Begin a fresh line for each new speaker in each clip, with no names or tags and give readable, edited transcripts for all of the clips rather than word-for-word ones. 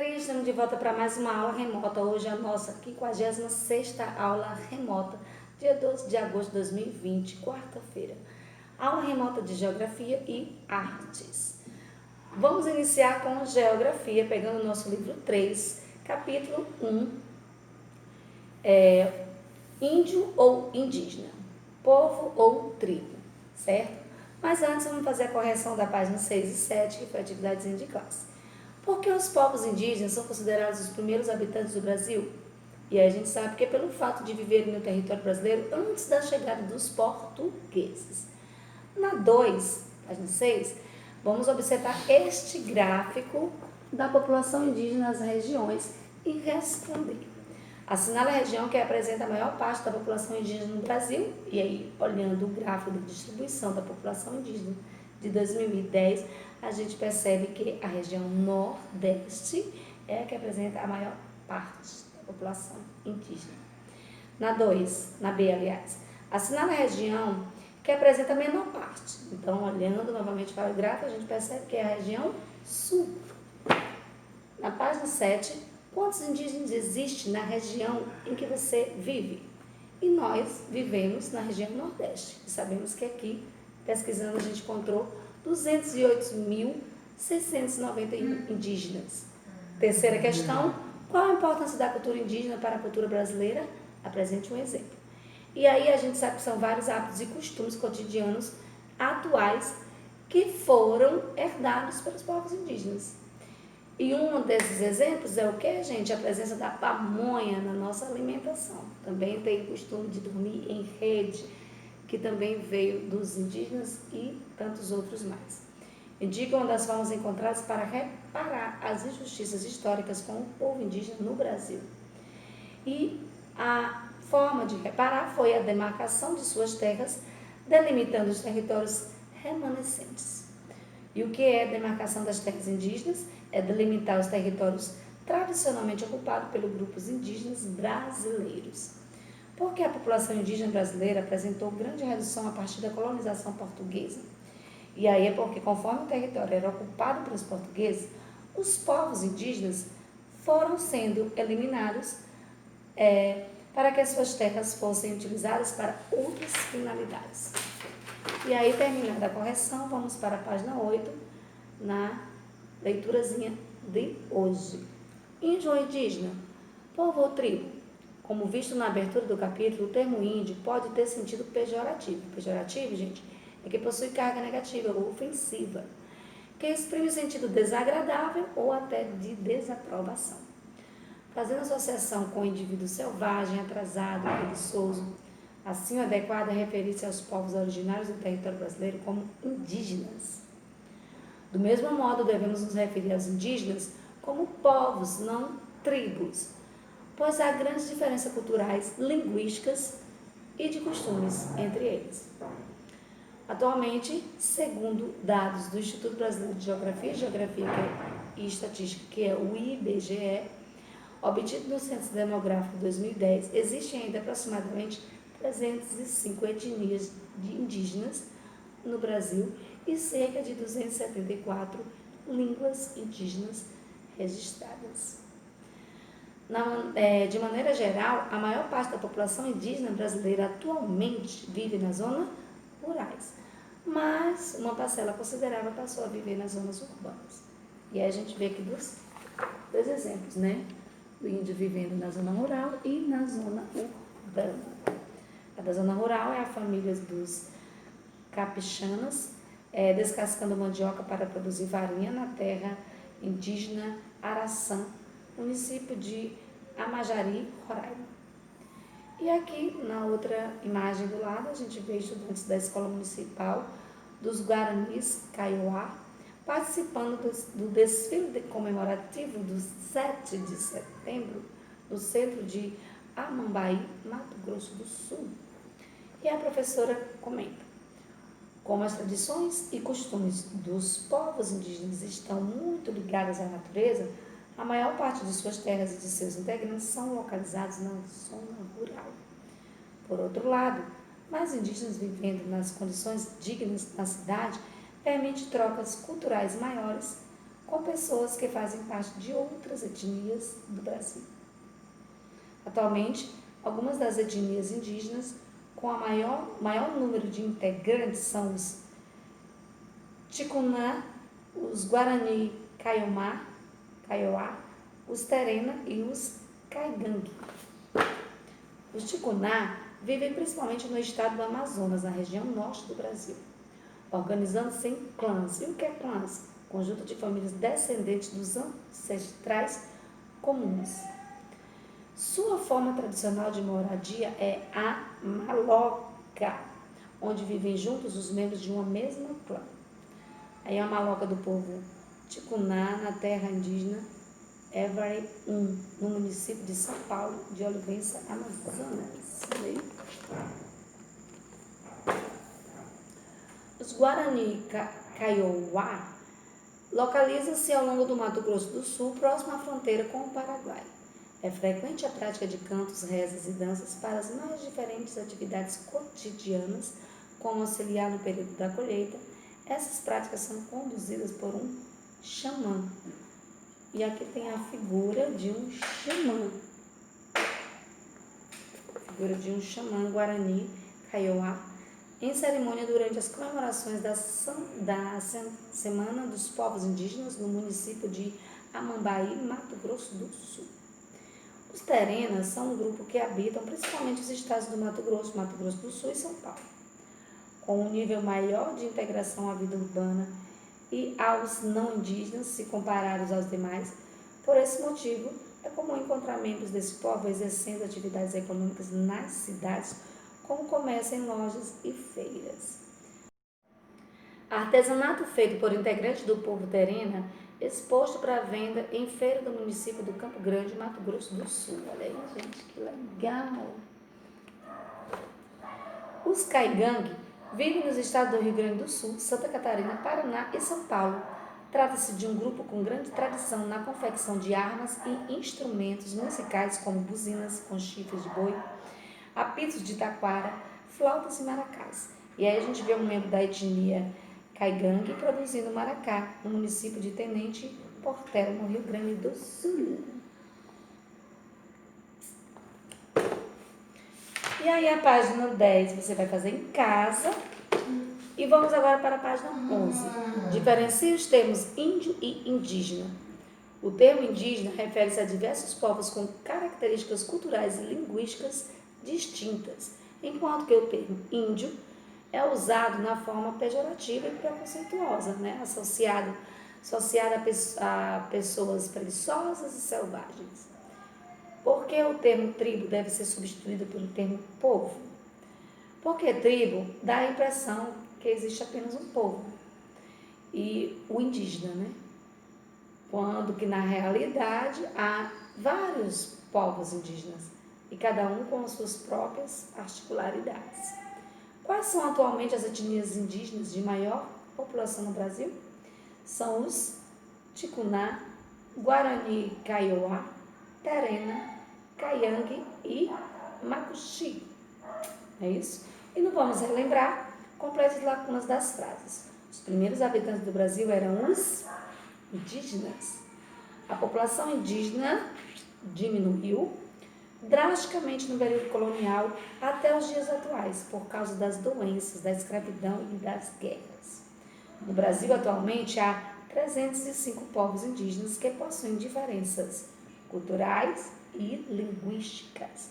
galerinha, estamos de volta para mais uma aula remota. Hoje é a nossa 56ª aula remota, dia 12 de agosto de 2020, quarta-feira. Aula remota de Geografia e Artes. Vamos iniciar com Geografia, pegando o nosso livro 3, capítulo 1, Índio ou Indígena, Povo ou Tribo, certo? Mas antes vamos fazer a correção da página 6 e 7, que foi a atividadezinha de classe. Por que os povos indígenas são considerados os primeiros habitantes do Brasil? E aí a gente sabe que é pelo fato de viverem no território brasileiro antes da chegada dos portugueses. Na 2, página 6, vamos observar este gráfico da população indígena nas regiões e responder. Assinale a região que apresenta a maior parte da população indígena no Brasil, e aí, olhando o gráfico de distribuição da população indígena de 2010, a gente percebe que a região Nordeste é a que apresenta a maior parte da população indígena. Na 2, na B, aliás, assinale a região que apresenta a menor parte. Então, olhando novamente para o gráfico, a gente percebe que é a região Sul. Na página 7, quantos indígenas existem na região em que você vive? E nós vivemos na região Nordeste. E sabemos que aqui, pesquisando, a gente encontrou 208.691 indígenas. Terceira questão, qual a importância da cultura indígena para a cultura brasileira? Apresente um exemplo. E aí a gente sabe que são vários hábitos e costumes cotidianos atuais que foram herdados pelos povos indígenas. E um desses exemplos é o que, gente? A presença da pamonha na nossa alimentação. Também tem o costume de dormir em rede, que também veio dos indígenas e tantos outros mais. Indica uma das formas encontradas para reparar as injustiças históricas com o povo indígena no Brasil. E a forma de reparar foi a demarcação de suas terras, delimitando os territórios remanescentes. E o que é a demarcação das terras indígenas? É delimitar os territórios tradicionalmente ocupados pelos grupos indígenas brasileiros. Porque a população indígena brasileira apresentou grande redução a partir da colonização portuguesa. E aí é porque, conforme o território era ocupado pelos portugueses, os povos indígenas foram sendo eliminados para que as suas terras fossem utilizadas para outras finalidades. E aí, terminada a correção, vamos para a página 8, na leiturazinha de hoje. Índio ou indígena, povo ou tribo? Como visto na abertura do capítulo, o termo índio pode ter sentido pejorativo. Pejorativo, gente, é que possui carga negativa ou ofensiva, que exprime o sentido desagradável ou até de desaprovação. Fazendo associação com o indivíduo selvagem, atrasado, preguiçoso, assim o adequado é referir-se aos povos originários do território brasileiro como indígenas. Do mesmo modo, devemos nos referir aos indígenas como povos, não tribos, pois há grandes diferenças culturais, linguísticas e de costumes entre eles. Atualmente, segundo dados do Instituto Brasileiro de Geografia e Estatística, que é o IBGE, obtido no Censo Demográfico de 2010, existem ainda aproximadamente 305 etnias de indígenas no Brasil e cerca de 274 línguas indígenas registradas. De maneira geral, a maior parte da população indígena brasileira atualmente vive nas zonas rurais, mas uma parcela considerável passou a viver nas zonas urbanas. E aí a gente vê aqui dois exemplos, né? Do índio vivendo na zona rural e na zona urbana. A da zona rural é a família dos capixanas, descascando mandioca para produzir farinha na terra indígena Araçã, município de Amajari, Roraima. E aqui, na outra imagem do lado, a gente vê estudantes da Escola Municipal dos Guaranis Kaiowá participando do desfile comemorativo do 7 de setembro no centro de Amambaí, Mato Grosso do Sul. E a professora comenta: como as tradições e costumes dos povos indígenas estão muito ligadas à natureza, a maior parte de suas terras e de seus integrantes são localizados na zona rural. Por outro lado, mais indígenas vivendo nas condições dignas na cidade permite trocas culturais maiores com pessoas que fazem parte de outras etnias do Brasil. Atualmente, algumas das etnias indígenas com a maior número de integrantes são os Ticunã, os Guarani Kaiowá, os Terena e os Caigangue. Os Ticunã vivem principalmente no estado do Amazonas, na região norte do Brasil, organizando-se em clãs. E o que é clãs? Conjunto de famílias descendentes dos ancestrais comuns. Sua forma tradicional de moradia é a maloca, onde vivem juntos os membros de uma mesma clã. Aí a maloca do povo Ticunã, na terra indígena Evari 1, no município de São Paulo de Olivença, Amazonas. Os Guarani Kaiowá localizam-se ao longo do Mato Grosso do Sul, próximo à fronteira com o Paraguai. É frequente a prática de cantos, rezas e danças para as mais diferentes atividades cotidianas, como auxiliar no período da colheita. Essas práticas são conduzidas por um xamã. E aqui tem a figura de um xamã. Figura de um xamã Guarani Kaiowá, em cerimônia durante as comemorações da Semana dos Povos Indígenas no município de Amambaí, Mato Grosso do Sul. Os Terenas são um grupo que habitam principalmente os estados do Mato Grosso do Sul e São Paulo, com um nível maior de integração à vida urbana e aos não indígenas, se comparados aos demais. Por esse motivo, é comum encontrar membros desse povo exercendo atividades econômicas nas cidades, como comércio em lojas e feiras. Artesanato feito por integrantes do povo Terena, exposto para venda em feira do município do Campo Grande, Mato Grosso do Sul. Olha aí, gente, que legal! Os Caigangue vivem nos estados do Rio Grande do Sul, Santa Catarina, Paraná e São Paulo. Trata-se de um grupo com grande tradição na confecção de armas e instrumentos musicais como buzinas com chifres de boi, apitos de taquara, flautas e maracás. E aí a gente vê um membro da etnia Caigangue produzindo maracá no município de Tenente Portela, no Rio Grande do Sul. E aí a página 10 você vai fazer em casa. E vamos agora para a página 11. Diferencie os termos índio e indígena. O termo indígena refere-se a diversos povos com características culturais e linguísticas distintas, enquanto que o termo índio é usado na forma pejorativa e preconceituosa, associado a pessoas preguiçosas e selvagens. Por que o termo tribo deve ser substituído pelo termo povo? Porque tribo dá a impressão que existe apenas um povo, e o indígena, quando que na realidade há vários povos indígenas, e cada um com as suas próprias particularidades. Quais são atualmente as etnias indígenas de maior população no Brasil? São os Ticunã, Guarani Kaiowá, Terena, Caiangue e Macuxi. É isso? E não vamos relembrar, complete as lacunas das frases. Os primeiros habitantes do Brasil eram os indígenas. A população indígena diminuiu drasticamente no período colonial até os dias atuais, por causa das doenças, da escravidão e das guerras. No Brasil, atualmente, há 305 povos indígenas que possuem diferenças culturais e linguísticas.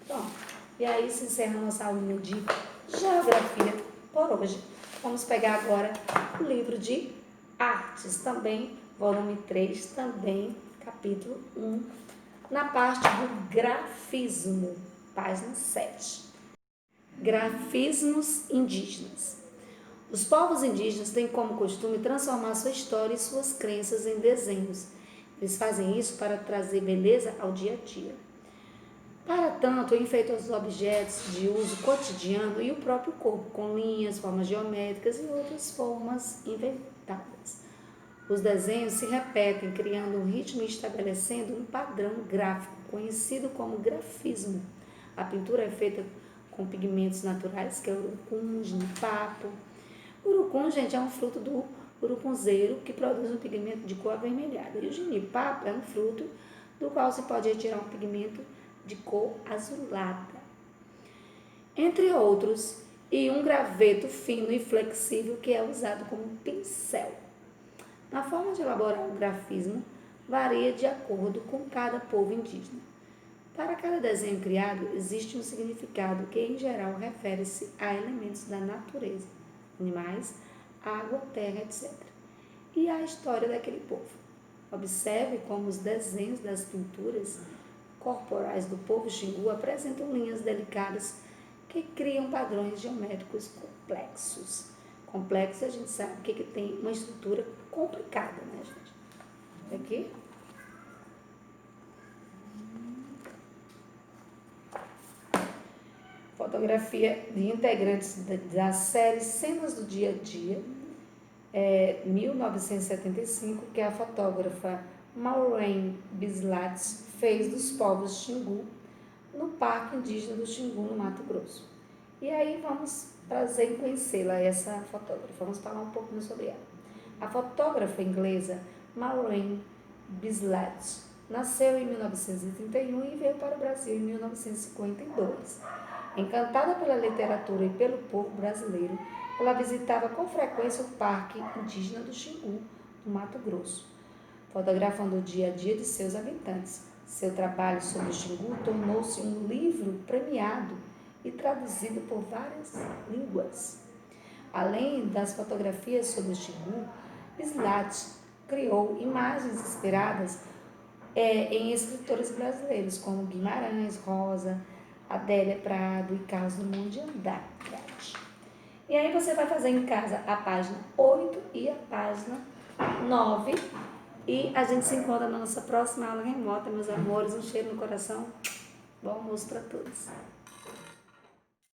Pronto. E aí se encerra a nossa aulinha de geografia por hoje. Vamos pegar agora o livro de artes, também, volume 3, também, capítulo 1, na parte do grafismo, página 7. Grafismos indígenas. Os povos indígenas têm como costume transformar sua história e suas crenças em desenhos. Eles fazem isso para trazer beleza ao dia a dia. Para tanto, enfeitam os objetos de uso cotidiano e o próprio corpo, com linhas, formas geométricas e outras formas inventadas. Os desenhos se repetem, criando um ritmo e estabelecendo um padrão gráfico, conhecido como grafismo. A pintura é feita com pigmentos naturais, que é o urucum, genipapo. O urucum, gente, é um fruto do urucunzeiro, que produz um pigmento de cor avermelhada. E o jenipapo é um fruto do qual se pode retirar um pigmento de cor azulada. Entre outros, e um graveto fino e flexível que é usado como pincel. Na forma de elaborar o grafismo, varia de acordo com cada povo indígena. Para cada desenho criado, existe um significado que, em geral, refere-se a elementos da natureza, animais, água, terra, etc. E a história daquele povo. Observe como os desenhos das pinturas corporais do povo Xingu apresentam linhas delicadas que criam padrões geométricos complexos. Complexo, a gente sabe que tem uma estrutura complicada, né, gente? Aqui. Fotografia de integrantes da série Cenas do Dia a Dia, 1975, que a fotógrafa Maureen Bislatz fez dos povos Xingu no Parque Indígena do Xingu, no Mato Grosso. E aí vamos prazer em conhecê-la, essa fotógrafa. Vamos falar um pouquinho sobre ela. A fotógrafa inglesa Maureen Bislatz nasceu em 1931 e veio para o Brasil em 1952. Encantada pela literatura e pelo povo brasileiro, ela visitava com frequência o Parque Indígena do Xingu, no Mato Grosso, fotografando o dia a dia de seus habitantes. Seu trabalho sobre o Xingu tornou-se um livro premiado e traduzido por várias línguas. Além das fotografias sobre o Xingu, Bislatz criou imagens inspiradas em escritores brasileiros como Guimarães Rosa, Adélia Prado e Carlos Drummond de Andrade. E aí você vai fazer em casa a página 8 e a página 9. E a gente se encontra na nossa próxima aula remota, meus amores. Um cheiro no coração. Bom almoço para todos.